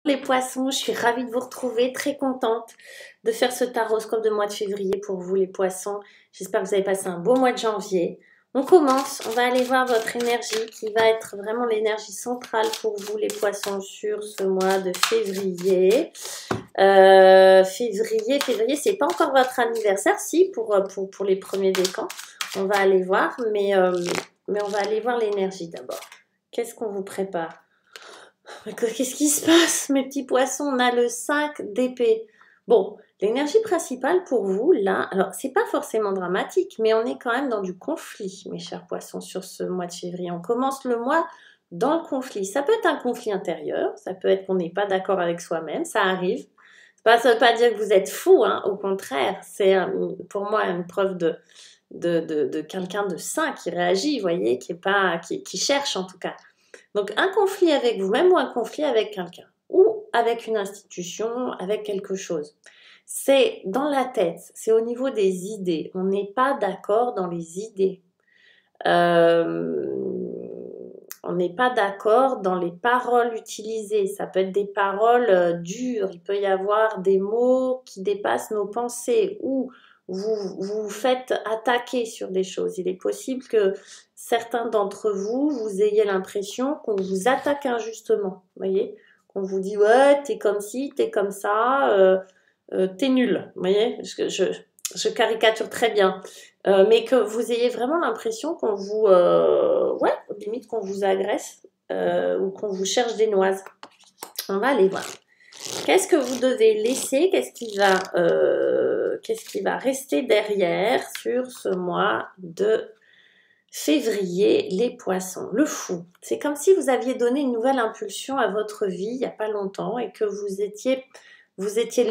Les poissons, je suis ravie de vous retrouver, très contente de faire ce taroscope de mois de février pour vous les poissons. J'espère que vous avez passé un beau mois de janvier. On commence, on va aller voir votre énergie qui va être vraiment l'énergie centrale pour vous les poissons sur ce mois de février. Février, c'est pas encore votre anniversaire, si, pour les premiers décans. On va aller voir, mais on va aller voir l'énergie d'abord. Qu'est-ce qu'on vous prépare? Qu'est-ce qui se passe, mes petits poissons? On a le 5 d'épée. Bon, l'énergie principale pour vous, là, alors c'est pas forcément dramatique, mais on est quand même dans du conflit, mes chers poissons, sur ce mois de février. On commence le mois dans le conflit. Ça peut être un conflit intérieur, ça peut être qu'on n'est pas d'accord avec soi-même, ça arrive. Ça ne veut pas dire que vous êtes fou, hein, au contraire, c'est pour moi une preuve de quelqu'un de sain qui réagit, vous voyez, qui cherche en tout cas. Donc un conflit avec vous-même ou un conflit avec quelqu'un ou avec une institution, avec quelque chose. C'est dans la tête, c'est au niveau des idées. On n'est pas d'accord dans les idées. On n'est pas d'accord dans les paroles utilisées. Ça peut être des paroles dures. Il peut y avoir des mots qui dépassent nos pensées ou vous faites attaquer sur des choses. Il est possible que certains d'entre vous, vous ayez l'impression qu'on vous attaque injustement. Vous voyez? Qu'on vous dit, ouais, t'es comme ci, t'es comme ça, t'es nul. Vous voyez? Je caricature très bien. Mais que vous ayez vraiment l'impression qu'on vous, ouais, limite qu'on vous agresse ou qu'on vous cherche des noises. On va aller voir. Qu'est-ce que vous devez laisser? Qu'est-ce qui va rester derrière sur ce mois de février, les poissons? Le fou. C'est comme si vous aviez donné une nouvelle impulsion à votre vie il n'y a pas longtemps et que vous étiez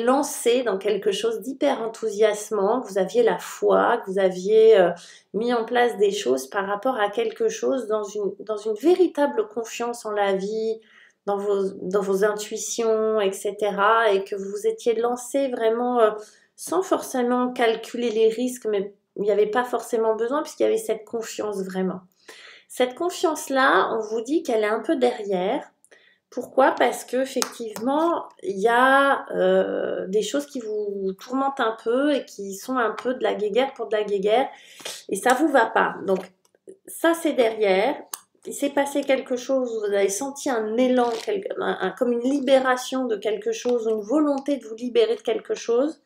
lancé dans quelque chose d'hyper enthousiasmant, que vous aviez la foi, que vous aviez mis en place des choses par rapport à quelque chose dans une véritable confiance en la vie, dans vos intuitions, etc. Et que vous étiez lancé vraiment sans forcément calculer les risques, mais il n'y avait pas forcément besoin puisqu'il y avait cette confiance vraiment. Cette confiance-là, on vous dit qu'elle est un peu derrière. Pourquoi? Parce qu'effectivement, il y a des choses qui vous tourmentent un peu et qui sont un peu de la guéguerre pour de la guéguerre et ça vous va pas. Donc ça c'est derrière. Il s'est passé quelque chose, vous avez senti un élan, comme une libération de quelque chose, une volonté de vous libérer de quelque chose.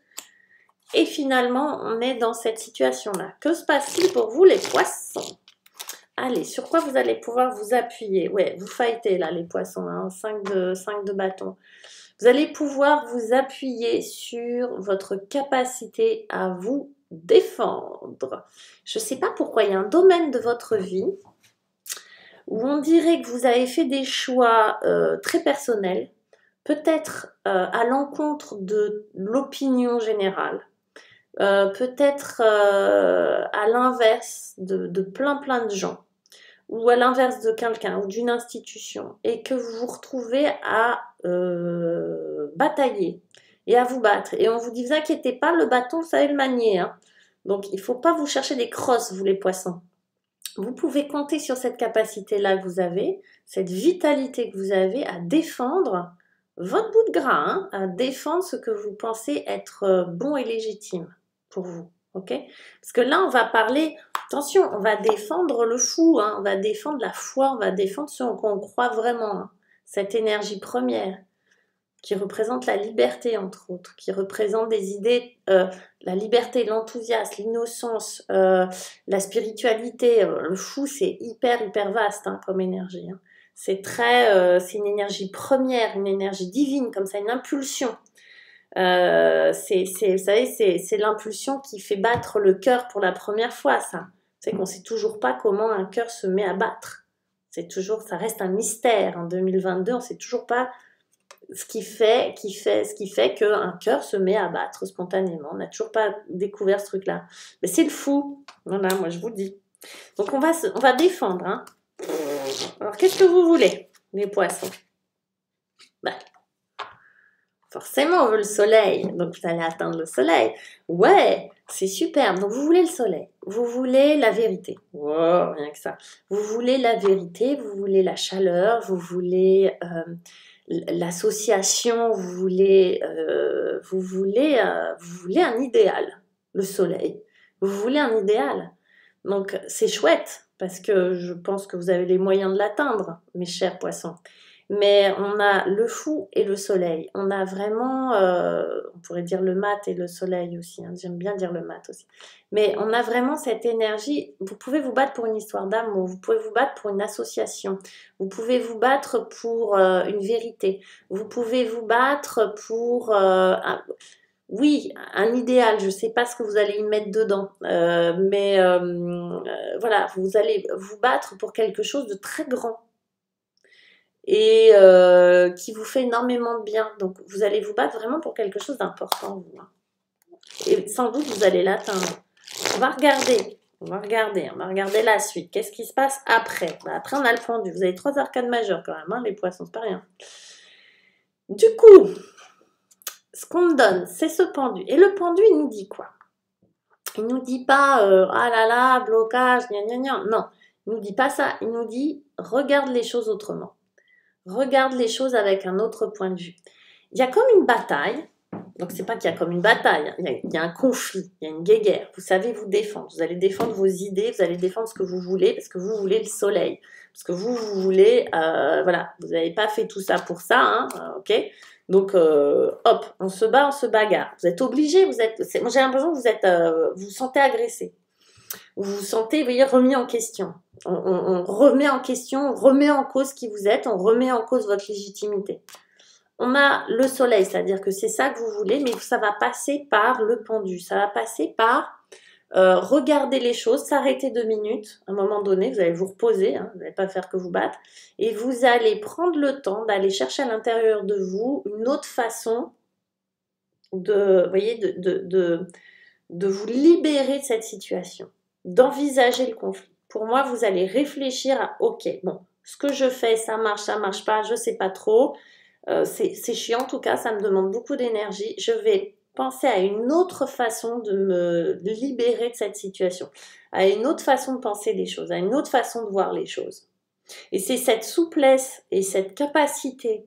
Et finalement, on est dans cette situation-là. Que se passe-t-il pour vous les poissons? Allez, sur quoi vous allez pouvoir vous appuyer? Ouais, vous fightez là les poissons, hein, 5 de bâton. Vous allez pouvoir vous appuyer sur votre capacité à vous défendre. Je ne sais pas pourquoi, il y a un domaine de votre vie où on dirait que vous avez fait des choix très personnels, peut-être à l'encontre de l'opinion générale, peut-être à l'inverse de plein de gens, ou à l'inverse de quelqu'un ou d'une institution, et que vous vous retrouvez à batailler et à vous battre. Et on vous dit, vous inquiétez pas, le bâton, vous savez le manier. Hein. Donc, il ne faut pas vous chercher des crosses, vous les poissons. Vous pouvez compter sur cette capacité-là que vous avez, cette vitalité que vous avez à défendre votre bout de gras, hein, à défendre ce que vous pensez être bon et légitime pour vous. Ok? Parce que là, on va parler, attention, on va défendre le fou, hein, on va défendre la foi, on va défendre ce qu'on croit vraiment, hein, cette énergie première qui représente la liberté, entre autres, qui représente des idées, la liberté, l'enthousiasme, l'innocence, la spiritualité. Le fou, c'est hyper vaste hein, comme énergie. Hein. C'est une énergie première, une énergie divine, comme ça, une impulsion. Vous savez, c'est l'impulsion qui fait battre le cœur pour la première fois, ça. C'est qu'on ne sait toujours pas comment un cœur se met à battre. Ça reste un mystère. En 2022, on ne sait toujours pas ce qui fait qu'un cœur se met à battre spontanément. On n'a toujours pas découvert ce truc-là. Mais c'est le fou. Voilà, moi je vous le dis. Donc on va défendre. Hein. Alors qu'est-ce que vous voulez, les poissons? Forcément, on veut le soleil. Donc vous allez atteindre le soleil. Ouais, c'est super. Donc vous voulez le soleil. Vous voulez la vérité. Wow, rien que ça. Vous voulez la vérité, vous voulez la chaleur, vous voulez l'association, vous voulez un idéal, le soleil. Vous voulez un idéal. Donc c'est chouette, parce que je pense que vous avez les moyens de l'atteindre, mes chers poissons. Mais on a le fou et le soleil. On a vraiment, on pourrait dire le mat et le soleil aussi, hein. J'aime bien dire le mat aussi. Mais on a vraiment cette énergie. Vous pouvez vous battre pour une histoire d'amour, vous pouvez vous battre pour une association, vous pouvez vous battre pour une vérité, vous pouvez vous battre pour, oui, un idéal. Je ne sais pas ce que vous allez y mettre dedans, mais voilà, vous allez vous battre pour quelque chose de très grand et qui vous fait énormément de bien. Donc, vous allez vous battre vraiment pour quelque chose d'important, vous, hein. Et sans doute, vous allez l'atteindre. On va regarder. On va regarder la suite. Qu'est-ce qui se passe après? Après, on a le pendu. Vous avez 3 arcades majeures quand même, hein, les poissons, c'est pas rien. Du coup, ce qu'on me donne, c'est ce pendu. Et le pendu, il nous dit quoi? Il nous dit pas ah là là, blocage, gna gna gna. Non, il nous dit pas ça. Il nous dit regarde les choses autrement. Regarde les choses avec un autre point de vue. Il y a comme une bataille. Donc, c'est pas qu'il y a comme une bataille. Il y a un conflit, il y a une guéguerre. Vous savez vous défendre. Vous allez défendre vos idées, vous allez défendre ce que vous voulez, parce que vous voulez le soleil. Parce que vous voulez, voilà, vous n'avez pas fait tout ça pour ça, hein, ok? Donc, hop, on se bat, on se bagarre. Vous êtes obligé, moi j'ai l'impression que vous vous sentez agressé. Vous vous sentez, vous voyez, remis en question. On remet en question, on remet en cause qui vous êtes, on remet en cause votre légitimité. On a le soleil, c'est-à-dire que c'est ça que vous voulez, mais ça va passer par le pendu. Ça va passer par regarder les choses, s'arrêter 2 minutes. À un moment donné, vous allez vous reposer, hein, vous n'allez pas faire que vous battre. Et vous allez prendre le temps d'aller chercher à l'intérieur de vous une autre façon de, vous voyez, de vous libérer de cette situation, d'envisager le conflit. Pour moi, vous allez réfléchir à, ok, bon, ce que je fais, ça marche pas, je sais pas trop. C'est chiant en tout cas, ça me demande beaucoup d'énergie. Je vais penser à une autre façon de me libérer de cette situation, à une autre façon de penser les choses, à une autre façon de voir les choses. Et c'est cette souplesse et cette capacité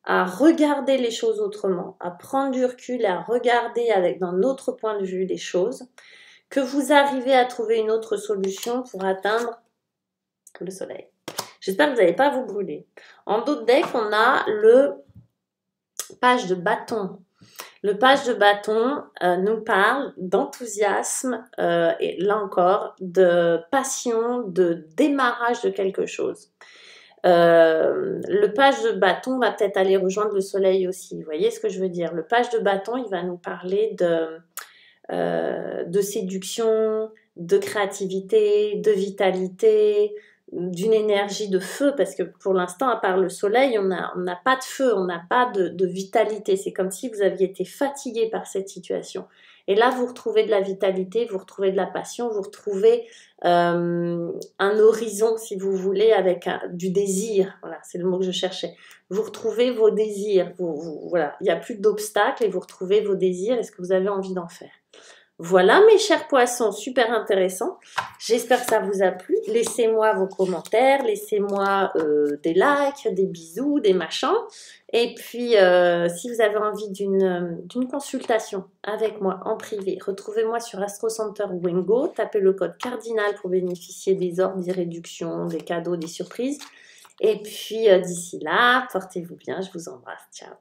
à regarder les choses autrement, à prendre du recul, à regarder avec d'un autre point de vue les choses, que vous arrivez à trouver une autre solution pour atteindre le soleil. J'espère que vous n'allez pas vous brûler. En d'autres decks, on a le page de bâton. Le page de bâton nous parle d'enthousiasme et là encore de passion, de démarrage de quelque chose. Le page de bâton va peut-être aller rejoindre le soleil aussi. Vous voyez ce que je veux dire? Le page de bâton, il va nous parler de séduction, de créativité, de vitalité, d'une énergie de feu, parce que pour l'instant, à part le soleil, on n'a pas de feu, on n'a pas de vitalité. C'est comme si vous aviez été fatigué par cette situation. Et là, vous retrouvez de la vitalité, vous retrouvez de la passion, vous retrouvez un horizon, si vous voulez, avec du désir. Voilà, c'est le mot que je cherchais. Vous retrouvez vos désirs. Voilà, il n'y a plus d'obstacles et vous retrouvez vos désirs et ce que vous avez envie d'en faire. Voilà mes chers poissons, super intéressant. J'espère que ça vous a plu. Laissez-moi vos commentaires, laissez-moi des likes, des bisous, des machins. Et puis, si vous avez envie d'une consultation avec moi en privé, retrouvez-moi sur Astro Center Wingo. Tapez le code cardinal pour bénéficier des ordres, des réductions, des cadeaux, des surprises. Et puis, d'ici là, portez-vous bien. Je vous embrasse. Ciao.